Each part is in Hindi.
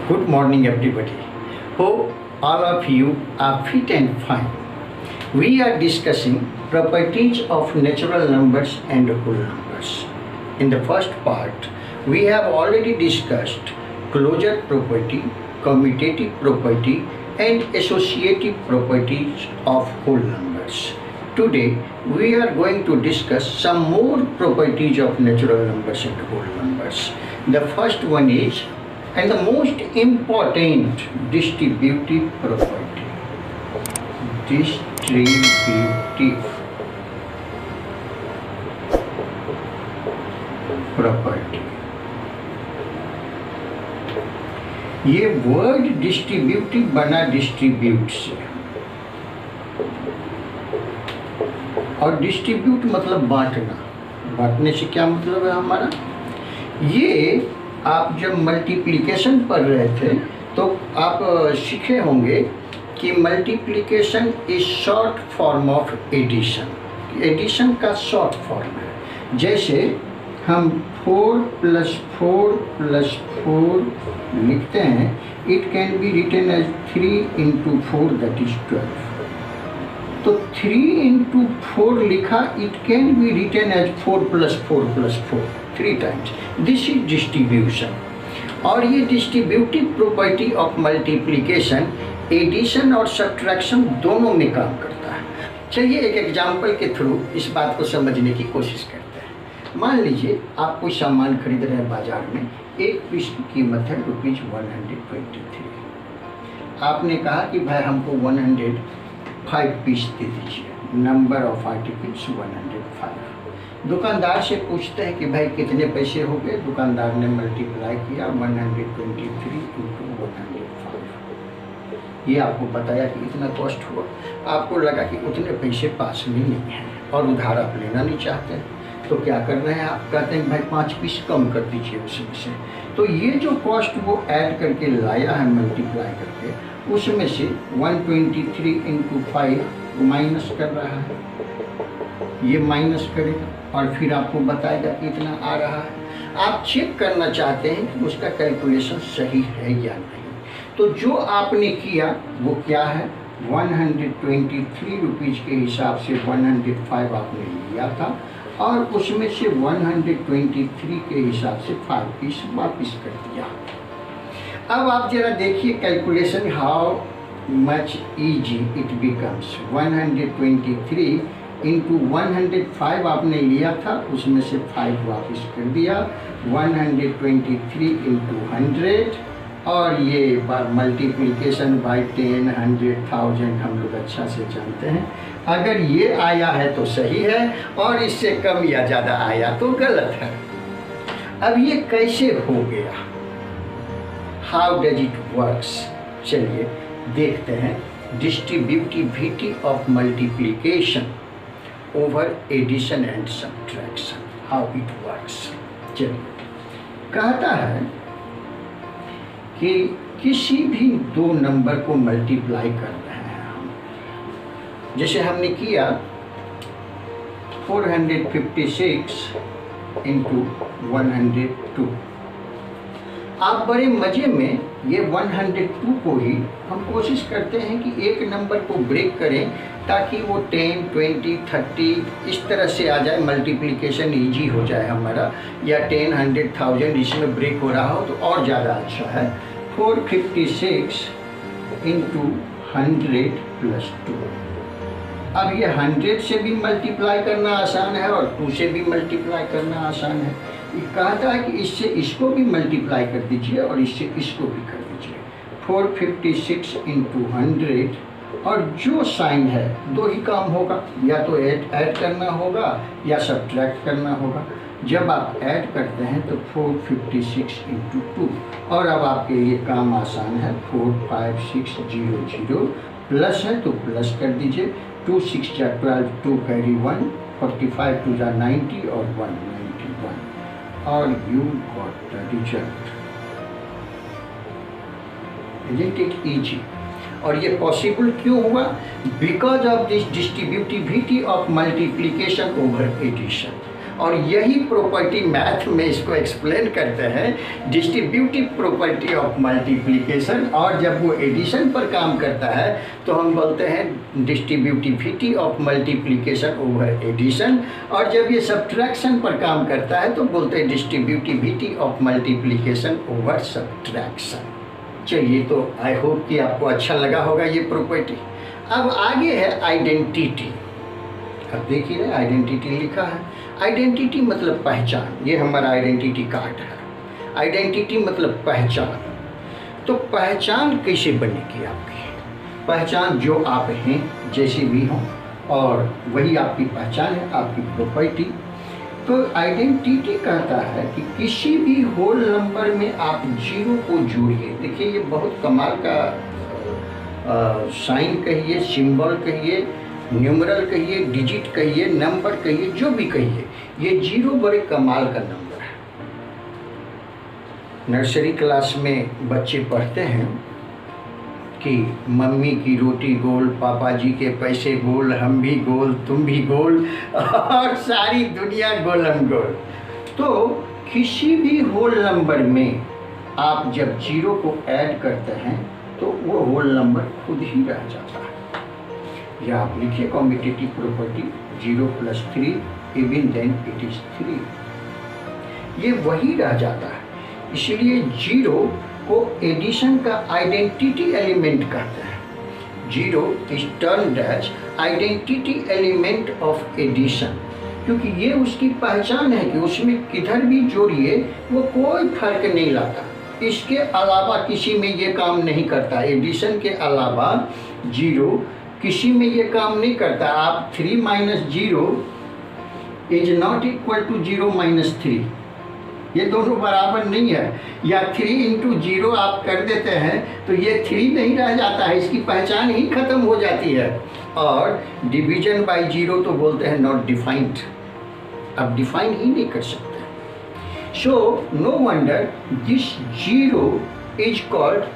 Good morning, everybody. Hope all of you are fit and fine. We are discussing properties of natural numbers and whole numbers. In the first part, we have already discussed closure property, commutative property, and associative properties of whole numbers. Today, we are going to discuss some more properties of natural numbers and whole numbers. The first one is, and the most important, distributive property. Distributive property. ये वर्ड डिस्ट्रीब्यूटिव बना डिस्ट्रीब्यूट से, और डिस्ट्रीब्यूट मतलब बांटना। बांटने से क्या मतलब है हमारा? ये आप जब मल्टीप्लिकेशन पढ़ रहे थे तो आप सीखे होंगे कि multiplication is short form of addition. Addition का शॉर्ट फॉर्म है। जैसे हम 4 + 4 + 4 लिखते हैं, it can be written as 3 × 4 that is 12। तो 3 × 4 लिखा, it can be written as 4 + 4 + 4 3 times. This is distribution. और ये distributive property of multiplication addition और सब्ट्रैक्शन दोनों में काम करता है। चलिए एक एग्जाम्पल के थ्रू इस बात को समझने की कोशिश करते हैं। मान लीजिए आप कोई सामान खरीद रहे हैं बाजार में, एक पीस की कीमत है ₹123। आपने कहा कि भाई हमको 105 पीस दे दीजिए। Number of articles 105। दुकानदार से पूछते हैं कि भाई कितने पैसे हो गए। दुकानदार ने मल्टीप्लाई किया 123 × 105। ये आपको बताया कि इतना कॉस्ट हुआ। आपको लगा कि उतने पैसे पास में नहीं हैं और उधार आप लेना नहीं चाहते हैं, तो क्या कर रहे हैं आप? कहते हैं भाई 5 पीस कम कर दीजिए उसमें से। तो ये जो कॉस्ट वो ऐड करके लाया है मल्टीप्लाई करके, उसमें से 123 × 5 माइनस कर रहा है। ये माइनस करेगा और फिर आपको बताएगा कि इतना आ रहा है। आप चेक करना चाहते हैं कि उसका कैलकुलेशन सही है या नहीं। तो जो आपने किया वो क्या है? 123 रुपीज़ के हिसाब से 105 आपने लिया था और उसमें से 123 के हिसाब से 5 पीस वापस कर दिया। अब आप जरा देखिए calculation, how much easy it becomes. 123 × 105 आपने लिया था, उसमें से 5 वापस कर दिया। 123 × 100, और ये बार मल्टीप्लिकेशन बाय 10, 100, 1000 हम लोग अच्छा से जानते हैं। अगर ये आया है तो सही है, और इससे कम या ज़्यादा आया तो गलत है। अब ये कैसे हो गया? How does it works? चलिए देखते हैं। Distributivity of multiplication over addition and subtraction, how it works. चलिए, कहता है कि किसी भी दो नंबर को मल्टीप्लाई कर रहे हैं हम। जैसे हमने किया 456 × 102। आप बड़े मज़े में ये 102 को ही हम कोशिश करते हैं कि एक नंबर को ब्रेक करें ताकि वो 10, 20, 30 इस तरह से आ जाए, मल्टीप्लिकेशन इजी हो जाए हमारा। या 10, 100, 1000 इसमें ब्रेक हो रहा हो तो और ज़्यादा अच्छा है। 456 × 100 + 2। अब ये 100 से भी मल्टीप्लाई करना आसान है और 2 से भी मल्टीप्लाई करना आसान है। ये कहता है कि इससे इसको भी मल्टीप्लाई कर दीजिए और इससे इसको भी कर दीजिए। 456 × 100, और जो साइन है दो ही काम होगा, या तो ऐड करना होगा या सब्ट्रैक्ट करना होगा। जब आप ऐड करते हैं तो 456 × 2, और अब आपके लिए काम आसान है। 45600 प्लस है तो प्लस कर दीजिए। 2 × 6 = 12, 2 कैरी 1, 45 2 = 90 और 191, और you got the result. Isn't it easy? और ये पॉसिबल क्यों हुआ? Because of this distributivity of multiplication over addition. और यही प्रॉपर्टी मैथ में इसको एक्सप्लेन करते हैं डिस्ट्रीब्यूटिव प्रॉपर्टी ऑफ मल्टीप्लिकेशन। और जब वो एडिशन पर काम करता है तो हम बोलते हैं distributivity of multiplication over addition. और जब ये सब्ट्रैक्शन पर काम करता है तो बोलते हैं distributivity of multiplication over subtraction. चलिए, तो आई होप कि आपको अच्छा लगा होगा ये प्रॉपर्टी। अब आगे है आइडेंटिटी। अब देखिए ना, आइडेंटिटी लिखा है। आइडेंटिटी मतलब पहचान। ये हमारा आइडेंटिटी कार्ड है। आइडेंटिटी मतलब पहचान। तो पहचान कैसे बनेगी आपकी? पहचान जो आप हैं, जैसे भी हों, और वही आपकी पहचान है, आपकी प्रॉपर्टी। तो आइडेंटिटी कहता है कि किसी भी होल नंबर में आप जीरो को जोड़िए। देखिए, ये बहुत कमाल का साइन कहिए, सिंबल कहिए, न्यूमरल कहिए, डिजिट कहिए, नंबर कहिए, जो भी कहिए, ये जीरो बड़े कमाल का नंबर है। नर्सरी क्लास में बच्चे पढ़ते हैं कि मम्मी की रोटी गोल, पापा जी के पैसे गोल, हम भी गोल, तुम भी गोल, और सारी दुनिया गोलम गोल। तो किसी भी होल नंबर में आप जब जीरो को ऐड करते हैं तो वो होल नंबर खुद ही रह जाता है। या आप लिखिए competitive property 0 + 3 even then it is 3। ये वही रह जाता है। इसलिए जीरो को एडिशन का आइडेंटिटी एलिमेंट कहते हैं। Zero is termed as identity element of addition, क्योंकि ये उसकी पहचान है कि उसमें किधर भी जोड़िए वो कोई फर्क नहीं लाता। इसके अलावा किसी में ये काम नहीं करता। एडिशन के अलावा जीरो किसी में ये काम नहीं करता। आप 3 - 0 इज नॉट इक्वल टू 0 - 3, ये दोनों बराबर नहीं है। या 3 × 0 आप कर देते हैं तो ये 3 नहीं रह जाता है, इसकी पहचान ही खत्म हो जाती है। और डिवीजन बाय 0 तो बोलते हैं नॉट डिफाइंड, अब डिफाइन ही नहीं कर सकते। So no wonder this zero is called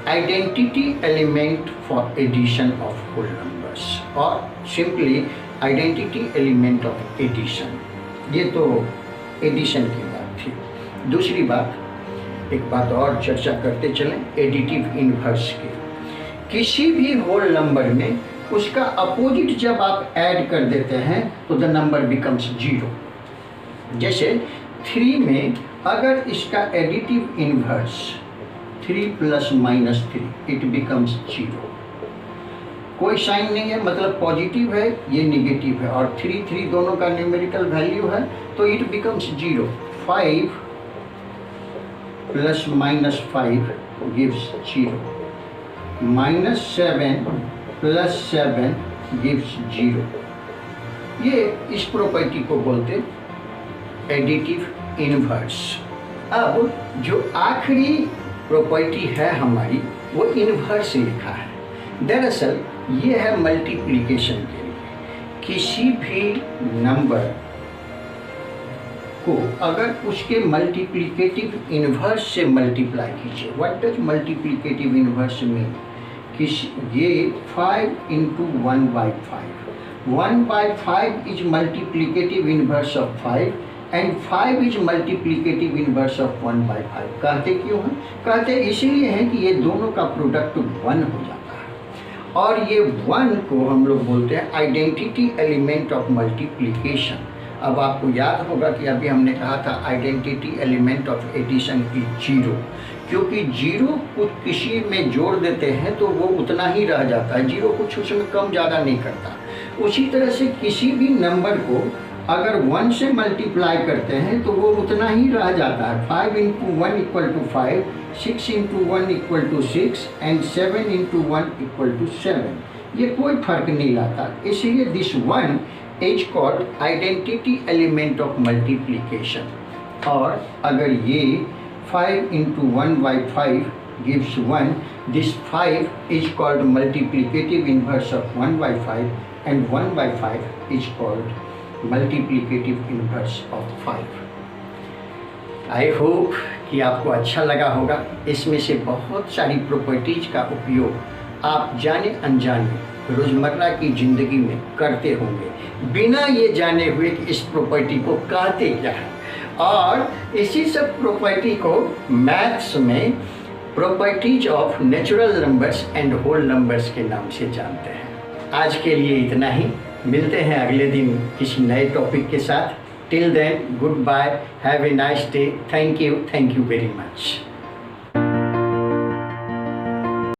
identity element for addition of whole numbers, or simply identity element of addition। ये तो एडिशन की बात थी। दूसरी बात, एक बात और चर्चा करते चलें एडिटिव इनवर्स की। किसी भी होल नंबर में उसका अपोजिट जब आप ऐड कर देते हैं तो द नंबर बिकम्स 0। जैसे 3 में अगर इसका एडिटिव इनवर्स 3 + -3 इट बिकम्स 0। कोई साइन नहीं है, मतलब पॉजिटिव है, ये निगेटिव है, और 3 3 दोनों का न्यूमेरिकल वैल्यू है तो इट बिकम्स 0। 5 + -5 गिव्स 0। -7 + 7 गिव्स 0। ये इस प्रॉपर्टी को बोलते एडिटिव इनवर्स। अब जो आखिरी प्रॉपर्टी है हमारी वो इनवर्स लिखा है। दरअसल ये है मल्टीप्लिकेशन के लिए। किसी भी नंबर को अगर उसके मल्टीप्लिकेटिव इनवर्स से मल्टीप्लाई कीजिए। What does multiplicative inverse mean? ये 5 × 1/5। 1/5 is multiplicative inverse of 5 and 5 is multiplicative inverse of 1/5। कहते क्यों हैं? कहते इसलिए हैं कि ये दोनों का प्रोडक्ट 1 हो जाता है, और ये 1 को हम लोग बोलते हैं आइडेंटिटी एलिमेंट ऑफ मल्टीप्लिकेशन। अब आपको याद होगा कि अभी हमने कहा था identity element of addition is 0, क्योंकि 0 को किसी में जोड़ देते हैं तो वो उतना ही रह जाता है, 0 कुछ उसमें कम ज़्यादा नहीं करता। उसी तरह से किसी भी नंबर को अगर 1 से मल्टीप्लाई करते हैं तो वो उतना ही रह जाता है। 5 × 1 = 5, 6 × 1 = 6 एंड 7 × 1 = 7। ये कोई फर्क नहीं लाता। इसलिए this 1 is called identity element of multiplication. और अगर ये 5 × 1/5 gives 1, this 5 is called multiplicative inverse of 1/5 and 1/5 is called multiplicative inverse of 5। I hope कि आपको अच्छा लगा होगा। इसमें से बहुत सारी प्रॉपर्टीज का उपयोग आप जाने अनजाने रोज़मर्रा की ज़िंदगी में करते होंगे, बिना ये जाने हुए कि इस प्रॉपर्टी को कहते क्या है। और इसी सब प्रॉपर्टी को मैथ्स में properties of natural numbers and whole numbers के नाम से जानते हैं। आज के लिए इतना ही, मिलते हैं अगले दिन किसी नए टॉपिक के साथ। Till then, good bye, have a nice day, thank you very much.